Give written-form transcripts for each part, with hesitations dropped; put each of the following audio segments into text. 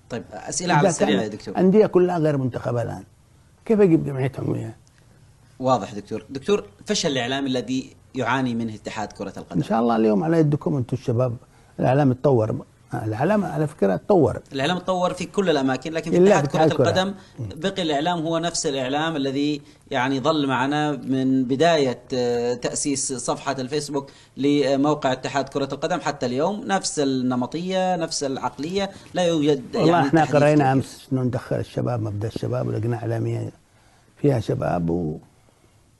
طيب أسئلة على السريع يا دكتور. أندية كلها غير منتخبة الآن، كيف يجيب جمعية عمومية؟ واضح دكتور، فشل الإعلام الذي يعاني منه اتحاد كرة القدم. إن شاء الله اليوم على يدكم أنتم الشباب، الإعلام اتطور، الإعلام على فكرة اتطور، الإعلام اتطور في كل الأماكن، لكن في اتحاد كرة القدم بقي الإعلام هو نفس الإعلام الذي يعني ظل معنا من بداية تأسيس صفحة الفيسبوك لموقع اتحاد كرة القدم حتى اليوم، نفس النمطية نفس العقلية، لا يوجد والله يعني احنا قرينا أمس إنه ندخل الشباب، مبدأ الشباب ولجنة إعلامية فيها شباب،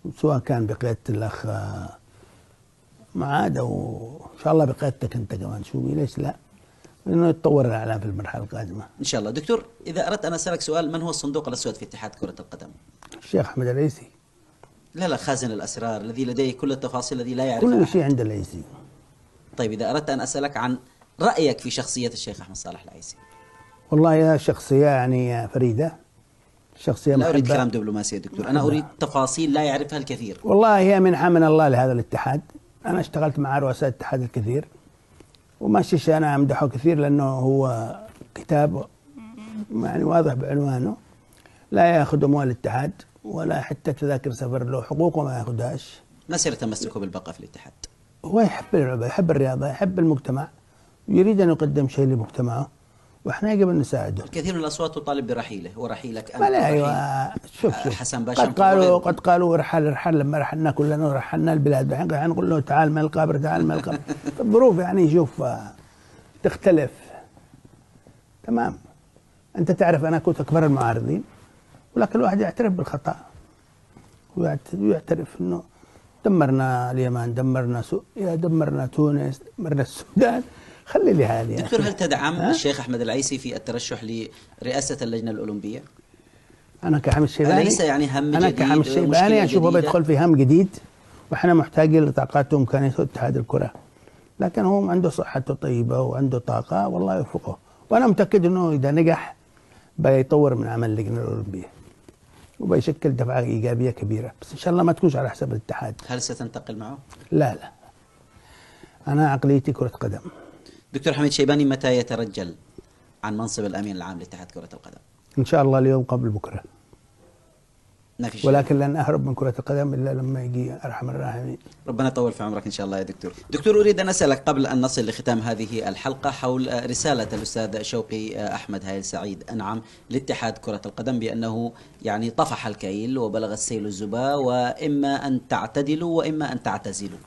وسواء كان بقيادة الأخ معاد أو إن شاء الله بقيادتك أنت كمان شوفي، ليش لا؟ لأنه يتطور الإعلام في المرحلة القادمة إن شاء الله. دكتور إذا أردت أن أسألك سؤال، من هو الصندوق الأسود في اتحاد كرة القدم؟ الشيخ أحمد العيسي. لا خازن الأسرار الذي لديه كل التفاصيل الذي لا يعرفها كل شيء عند العيسي. طيب إذا أردت أن أسألك عن رأيك في شخصية الشيخ أحمد صالح العيسي. والله يا شخصية يعني فريدة، شخصية لا أريد كلام دبلوماسي يا دكتور، أنا أريد تفاصيل لا يعرفها الكثير. والله هي منحة من الله لهذا الاتحاد، أنا اشتغلت مع رؤساء الاتحاد الكثير، وماشيش أنا أمدحه كثير لأنه هو كتاب يعني واضح بعنوانه، لا يأخذ أموال الاتحاد ولا حتى تذاكر سفر له حقوق وما يأخذهاش. ما سر تمسكه بالبقاء في الاتحاد؟ هو يحب اللعبة، يحب الرياضة، يحب المجتمع، ويريد أن يقدم شيء لمجتمعه، واحنا يجب ان نساعده. الكثير من الاصوات تطالب برحيله ورحيلك انت. ايوه شوف حسن باشا قد قالوا ارحل لما رحلنا كلنا ورحلنا البلاد، الحين نقول له تعال من القبر تعال من القبر. الظروف يعني شوف تختلف تمام. انت تعرف انا كنت اكبر المعارضين، ولكن الواحد يعترف بالخطا ويعترف انه دمرنا اليمن، دمرنا سوريا، دمرنا تونس، دمرنا السودان، خلي لي هذه. دكتور هل تدعم الشيخ أحمد العيسي في الترشح لرئاسة اللجنة الأولمبية؟ أنا كحامد شيباني أليس يعني هم جديد؟ أنا كحامد شيباني أشوفه بيدخل في هم جديد، وإحنا محتاجين لطاقات وإمكانيات اتحاد الكرة، لكن هو عنده صحته طيبة وعنده طاقة والله يوفقه، وأنا متأكد إنه إذا نجح بيطور من عمل اللجنة الأولمبية وبيشكل دفعة إيجابية كبيرة، بس إن شاء الله ما تكونش على حساب الاتحاد. هل ستنتقل معه؟ لا أنا عقليتي كرة قدم. دكتور حميد شيباني متى يترجل عن منصب الأمين العام لاتحاد كرة القدم؟ إن شاء الله اليوم قبل بكرة، ما في شيء. ولكن لن أهرب من كرة القدم إلا لما يجي أرحم الراحمين. ربنا يطول في عمرك إن شاء الله يا دكتور. دكتور أريد أن أسألك قبل أن نصل لختام هذه الحلقة حول رسالة الأستاذ شوقي أحمد هايل سعيد أنعم لاتحاد كرة القدم بأنه يعني طفح الكيل وبلغ السيل الزبا، وإما أن تعتدلوا وإما أن تعتزلوا.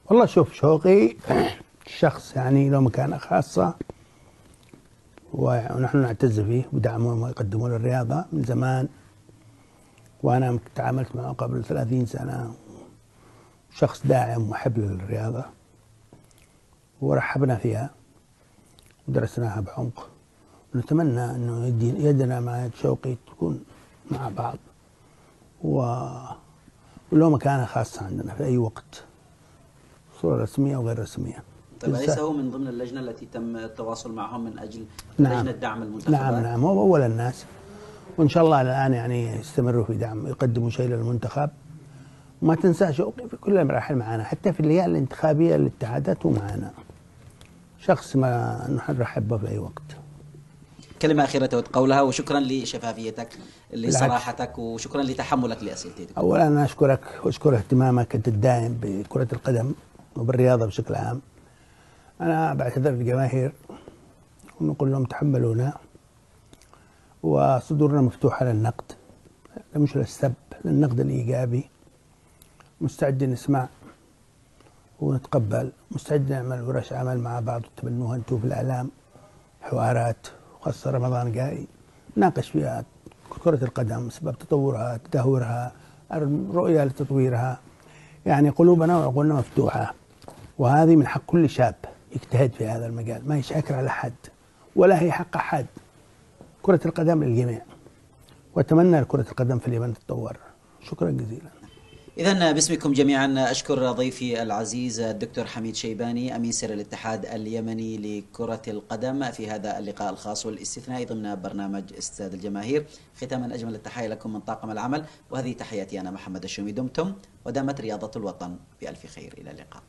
والله شوف شوقي شخص يعني له مكانة خاصة، ونحن نعتز فيه ودعمه ويقدمه للرياضة من زمان، وأنا تعاملت معه قبل 30 سنة، شخص داعم ومحب للرياضة، ورحبنا فيها ودرسناها بعمق، ونتمنى أنه يدنا مع شوقي تكون مع بعض، وله مكانة خاصة عندنا في أي وقت، صورة رسمية وغير رسمية. طيب أليس هو من ضمن اللجنة التي تم التواصل معهم من أجل لجنة دعم المنتخبات؟ نعم هو أول الناس، وإن شاء الله الآن يعني يستمروا في دعم، يقدموا شيء للمنتخب، وما تنسى شوقي في كل المراحل معنا، حتى في الليالي الانتخابية للاتحادات ومعنا، شخص ما نحن نرحب في أي وقت. كلمة أخيرة تود قولها، وشكرا لشفافيتك لصراحتك وشكرا لتحملك لأسئلتي. أولا أنا أشكرك وأشكر اهتمامك الدائم بكرة القدم وبالرياضة بشكل عام. أنا بعتذر للجماهير ونقول لهم تحملونا، وصدورنا مفتوحة للنقد مش للسب، للنقد الإيجابي، مستعد نسمع ونتقبل، مستعد نعمل ورش عمل مع بعض وتبنوها أنتم في الإعلام، حوارات، وخاصة رمضان جاي ناقش فيها كرة القدم، سبب تطورها، تدهورها، الرؤية لتطويرها، يعني قلوبنا وعقولنا مفتوحة، وهذه من حق كل شاب يجتهد في هذا المجال، ما يشاكر على حد ولا هي حق أحد، كرة القدم للجميع، وأتمنى كرة القدم في اليمن تتطور. شكرا جزيلا. إذن باسمكم جميعا أشكر ضيفي العزيز الدكتور حميد شيباني أمين سر الاتحاد اليمني لكرة القدم في هذا اللقاء الخاص والاستثنائي ضمن برنامج استاد الجماهير. ختاما أجمل التحية لكم من طاقم العمل، وهذه تحياتي أنا محمد الشومي، دمتم ودامت رياضة الوطن بألف خير، إلى اللقاء.